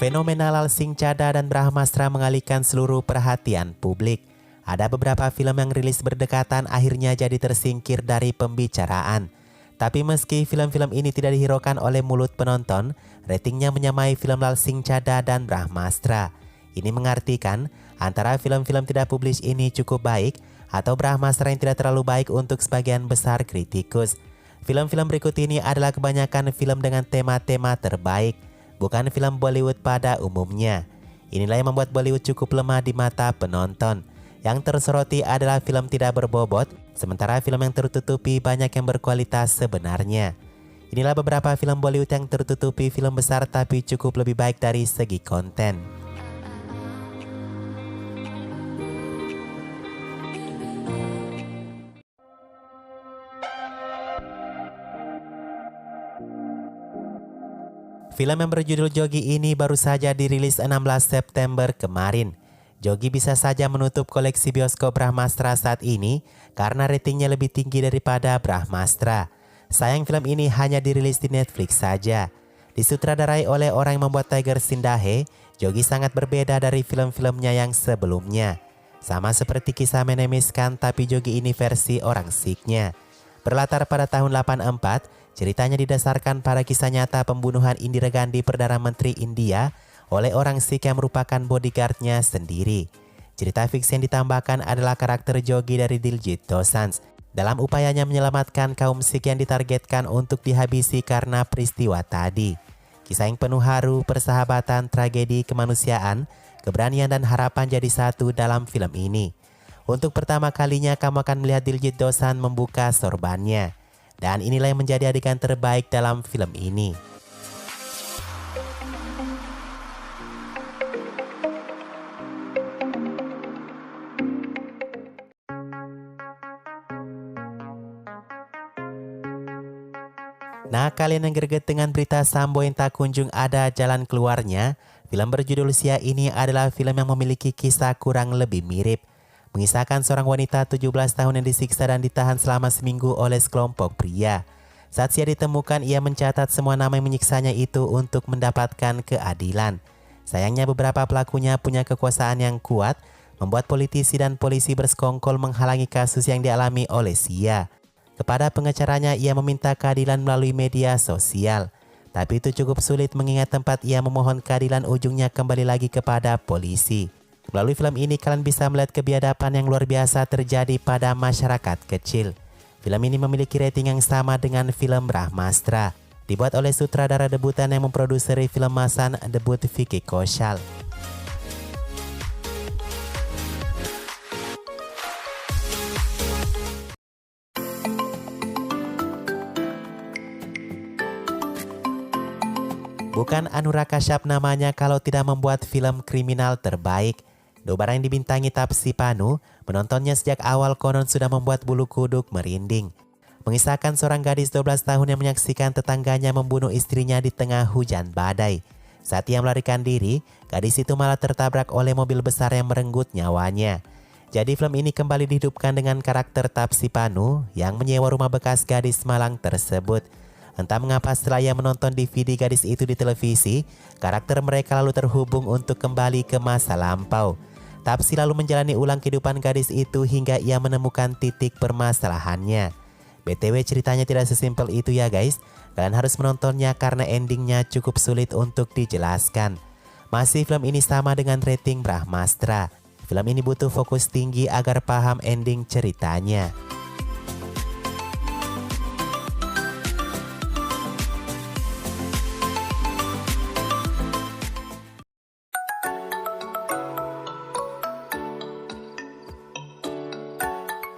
Fenomena Lalsing Chada dan Brahmastra mengalihkan seluruh perhatian publik. Ada beberapa film yang rilis berdekatan akhirnya jadi tersingkir dari pembicaraan. Tapi meski film-film ini tidak dihiraukan oleh mulut penonton, ratingnya menyamai film Lalsing Chada dan Brahmastra. Ini mengartikan antara film-film tidak publish ini cukup baik atau Brahmastra yang tidak terlalu baik untuk sebagian besar kritikus. Film-film berikut ini adalah kebanyakan film dengan tema-tema terbaik, bukan film Bollywood pada umumnya. Inilah yang membuat Bollywood cukup lemah di mata penonton. Yang tersoroti adalah film tidak berbobot, sementara film yang tertutupi banyak yang berkualitas sebenarnya. Inilah beberapa film Bollywood yang tertutupi film besar tapi cukup lebih baik dari segi konten. Film yang berjudul Jogi ini baru saja dirilis 16 September kemarin. Jogi bisa saja menutup koleksi bioskop Brahmastra saat ini karena ratingnya lebih tinggi daripada Brahmastra. Sayang film ini hanya dirilis di Netflix saja. Disutradarai oleh orang yang membuat Tiger Sindahe, Jogi sangat berbeda dari film-filmnya yang sebelumnya. Sama seperti kisah Menemiskan, tapi Jogi ini versi orang Sikhnya. Berlatar pada tahun 84, ceritanya didasarkan pada kisah nyata pembunuhan Indira Gandhi Perdana Menteri India oleh orang Sikh yang merupakan bodyguardnya sendiri. Cerita fiksi yang ditambahkan adalah karakter Jogi dari Diljit Dosanjh dalam upayanya menyelamatkan kaum Sikh yang ditargetkan untuk dihabisi karena peristiwa tadi. Kisah yang penuh haru, persahabatan, tragedi, kemanusiaan, keberanian dan harapan jadi satu dalam film ini. Untuk pertama kalinya kamu akan melihat Diljit Dosanjh membuka sorbannya. Dan inilah yang menjadi adegan terbaik dalam film ini. Nah, kalian yang greget dengan berita Sambo yang tak kunjung ada jalan keluarnya, film berjudul Sia ini adalah film yang memiliki kisah kurang lebih mirip. Mengisahkan seorang wanita 17 tahun yang disiksa dan ditahan selama seminggu oleh sekelompok pria. Saat Sia ditemukan, ia mencatat semua nama yang menyiksanya itu untuk mendapatkan keadilan. Sayangnya beberapa pelakunya punya kekuasaan yang kuat, membuat politisi dan polisi bersekongkol menghalangi kasus yang dialami oleh Sia. Kepada pengacaranya, ia meminta keadilan melalui media sosial. Tapi itu cukup sulit mengingat tempat ia memohon keadilan ujungnya kembali lagi kepada polisi. Melalui film ini kalian bisa melihat kebiadaban yang luar biasa terjadi pada masyarakat kecil. Film ini memiliki rating yang sama dengan film Brahmastra. Dibuat oleh sutradara debutan yang memproduseri film masan debut Vicky Kaushal. Bukan Anurag Kashyap namanya kalau tidak membuat film kriminal terbaik. Dobara yang dibintangi Taapsee Pannu, menontonnya sejak awal konon sudah membuat bulu kuduk merinding. Mengisahkan seorang gadis 12 tahun yang menyaksikan tetangganya membunuh istrinya di tengah hujan badai. Saat ia melarikan diri, gadis itu malah tertabrak oleh mobil besar yang merenggut nyawanya. Jadi film ini kembali dihidupkan dengan karakter Taapsee Pannu yang menyewa rumah bekas gadis Malang tersebut. Entah mengapa setelah ia menonton DVD gadis itu di televisi, karakter mereka lalu terhubung untuk kembali ke masa lampau. Taapsee lalu menjalani ulang kehidupan gadis itu hingga ia menemukan titik permasalahannya. BTW ceritanya tidak sesimpel itu ya guys. Kalian harus menontonnya karena endingnya cukup sulit untuk dijelaskan. Masih film ini sama dengan rating Brahmastra. Film ini butuh fokus tinggi agar paham ending ceritanya.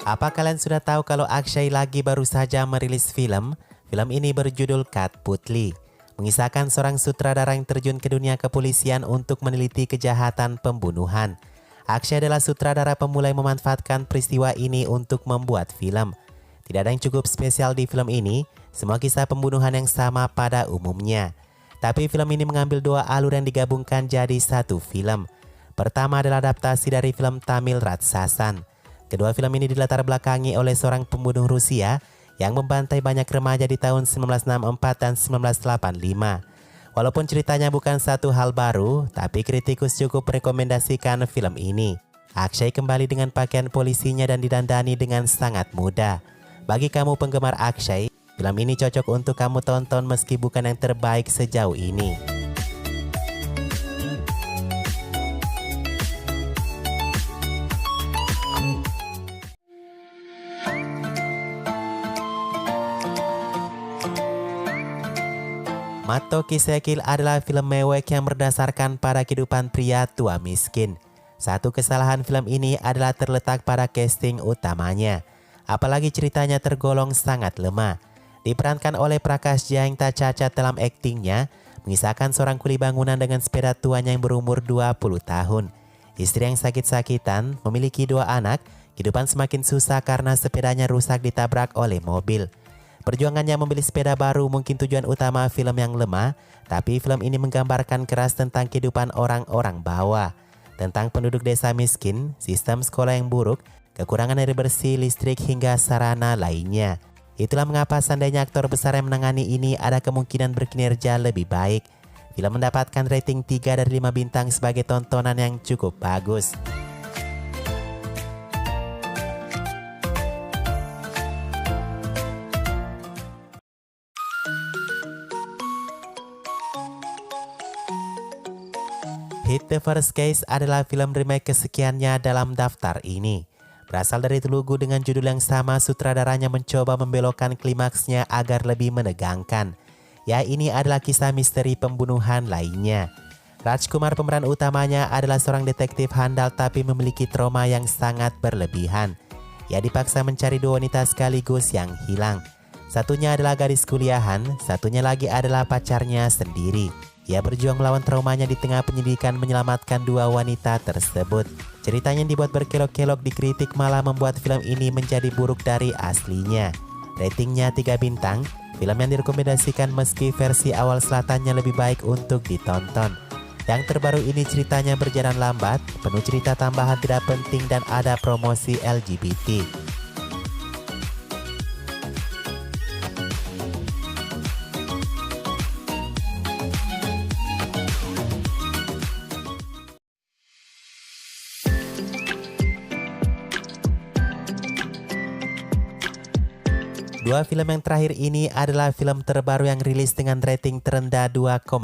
Apa kalian sudah tahu kalau Akshay lagi baru saja merilis film? Film ini berjudul Katputli. Mengisahkan seorang sutradara yang terjun ke dunia kepolisian untuk meneliti kejahatan pembunuhan. Akshay adalah sutradara pemula yang memanfaatkan peristiwa ini untuk membuat film. Tidak ada yang cukup spesial di film ini, semua kisah pembunuhan yang sama pada umumnya. Tapi film ini mengambil dua alur yang digabungkan jadi satu film. Pertama adalah adaptasi dari film Tamil Ratsasan. Kedua film ini dilatar belakangi oleh seorang pembunuh Rusia yang membantai banyak remaja di tahun 1964 dan 1985. Walaupun ceritanya bukan satu hal baru, tapi kritikus cukup merekomendasikan film ini. Akshay kembali dengan pakaian polisinya dan didandani dengan sangat muda. Bagi kamu penggemar Akshay, film ini cocok untuk kamu tonton meski bukan yang terbaik sejauh ini. Mato Kisekil adalah film mewek yang berdasarkan pada kehidupan pria tua miskin. Satu kesalahan film ini adalah terletak pada casting utamanya. Apalagi ceritanya tergolong sangat lemah. Diperankan oleh Prakash Jha yang tak cacat dalam aktingnya, mengisahkan seorang kuli bangunan dengan sepeda tuanya yang berumur 20 tahun. Istri yang sakit-sakitan, memiliki 2 anak, kehidupan semakin susah karena sepedanya rusak ditabrak oleh mobil. Perjuangannya membeli sepeda baru mungkin tujuan utama film yang lemah, tapi film ini menggambarkan keras tentang kehidupan orang-orang bawah. Tentang penduduk desa miskin, sistem sekolah yang buruk, kekurangan air bersih, listrik, hingga sarana lainnya. Itulah mengapa seandainya aktor besar yang menangani ini ada kemungkinan berkinerja lebih baik. Film mendapatkan rating 3 dari 5 bintang sebagai tontonan yang cukup bagus. Hit the First Case adalah film remake kesekiannya dalam daftar ini. Berasal dari Telugu dengan judul yang sama, sutradaranya mencoba membelokkan klimaksnya agar lebih menegangkan. Ya, ini adalah kisah misteri pembunuhan lainnya. Rajkumar pemeran utamanya adalah seorang detektif handal tapi memiliki trauma yang sangat berlebihan. Ia dipaksa mencari 2 wanita sekaligus yang hilang. Satunya adalah gadis kuliahan, satunya lagi adalah pacarnya sendiri. Ia berjuang melawan traumanya di tengah penyelidikan menyelamatkan 2 wanita tersebut. Ceritanya yang dibuat berkelok-kelok dikritik malah membuat film ini menjadi buruk dari aslinya. Ratingnya 3 bintang, film yang direkomendasikan meski versi awal selatannya lebih baik untuk ditonton. Yang terbaru ini ceritanya berjalan lambat, penuh cerita tambahan tidak penting dan ada promosi LGBT. Dua film yang terakhir ini adalah film terbaru yang rilis dengan rating terendah 2,5.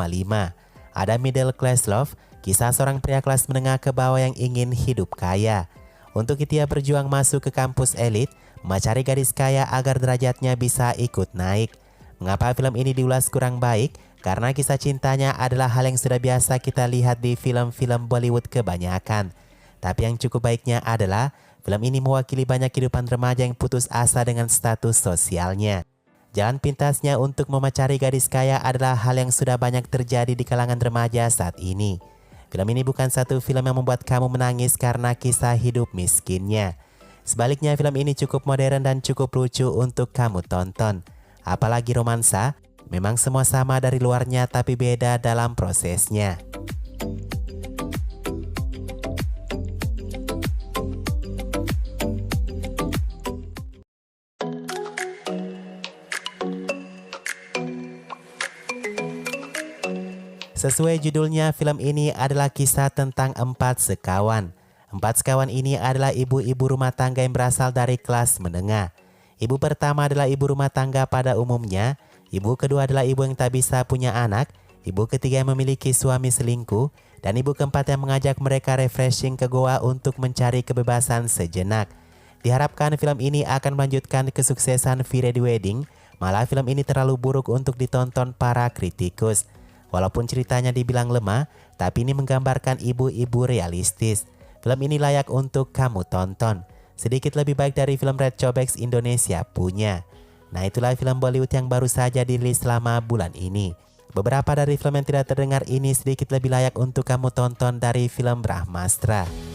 Ada Middle Class Love, kisah seorang pria kelas menengah ke bawah yang ingin hidup kaya. Untuk itu ia berjuang masuk ke kampus elit, mencari gadis kaya agar derajatnya bisa ikut naik. Mengapa film ini diulas kurang baik? Karena kisah cintanya adalah hal yang sudah biasa kita lihat di film-film Bollywood kebanyakan. Tapi yang cukup baiknya adalah film ini mewakili banyak kehidupan remaja yang putus asa dengan status sosialnya. Jalan pintasnya untuk memacari gadis kaya adalah hal yang sudah banyak terjadi di kalangan remaja saat ini. Film ini bukan satu film yang membuat kamu menangis karena kisah hidup miskinnya. Sebaliknya film ini cukup modern dan cukup lucu untuk kamu tonton. Apalagi romansa, memang semua sama dari luarnya tapi beda dalam prosesnya. Sesuai judulnya, film ini adalah kisah tentang 4 sekawan. 4 sekawan ini adalah ibu-ibu rumah tangga yang berasal dari kelas menengah. Ibu pertama adalah ibu rumah tangga pada umumnya. Ibu kedua adalah ibu yang tak bisa punya anak. Ibu ketiga yang memiliki suami selingkuh. Dan ibu keempat yang mengajak mereka refreshing ke goa untuk mencari kebebasan sejenak. Diharapkan film ini akan melanjutkan kesuksesan V-Ready Wedding. Malah film ini terlalu buruk untuk ditonton para kritikus. Walaupun ceritanya dibilang lemah, tapi ini menggambarkan ibu-ibu realistis. Film ini layak untuk kamu tonton. Sedikit lebih baik dari film Red Chobex Indonesia punya. Nah, itulah film Bollywood yang baru saja dirilis selama bulan ini. Beberapa dari film yang tidak terdengar ini sedikit lebih layak untuk kamu tonton dari film Brahmastra.